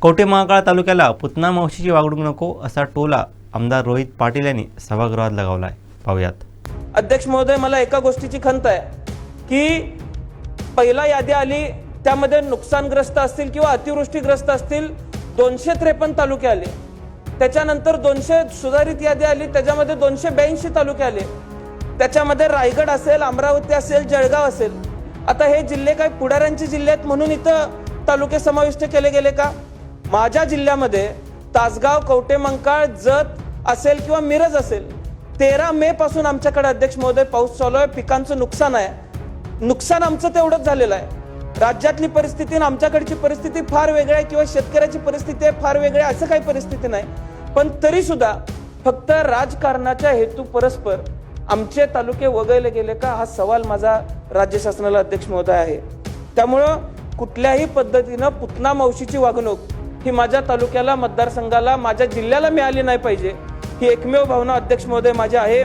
कवठे महांकाळ तालुक्याला पुतना मावशीची वागणूक नको असा टोला आमदार रोहित पाटील यांनी सभागृहात लगावलाय. पाहूयात. अध्यक्ष महोदय, मला एका गोष्टीची खंत आहे की पहिला यादी आली त्यामध्ये नुकसानग्रस्त असतील किंवा अतिवृष्टीग्रस्त असतील 253 तालुके आले. त्याच्यानंतर 200 सुधारित यादी आली, त्याच्यामध्ये 282 तालुके आले. त्याच्यामध्ये रायगड असेल, अमरावती असेल, जळगाव असेल. आता हे जिल्हे काय पुढाऱ्यांचे जिल्हे आहेत म्हणून इथं तालुके समाविष्ट केले गेले का? माझ्या जिल्ह्यामध्ये तासगाव, कवठे महांकाळ, जत असेल किंवा मिरज असेल, 13 मे पासून आमच्याकडे अध्यक्ष महोदय पाऊस चालू आहे. पिकांचं नुकसान आहे. नुकसान आमचं तेवढंच झालेलं आहे. राज्यातली परिस्थिती आणि आमच्याकडची परिस्थिती फार वेगळी आहे किंवा शेतकऱ्याची परिस्थिती आहे फार वेगळी आहे, असं काही परिस्थिती नाही. पण तरी सुद्धा फक्त राजकारणाच्या हेतू परस्पर आमचे तालुके वगळले गेले का, हा सवाल माझा राज्य शासनाला अध्यक्ष महोदय आहे. त्यामुळं कुठल्याही पद्धतीनं पुतना मावशीची वागणूक ही माझ्या तालुक्याला, मतदारसंघाला, माझ्या जिल्ह्याला मिळाली नाही पाहिजे, ही एकमेव भावना अध्यक्ष महोदय माझी आहे.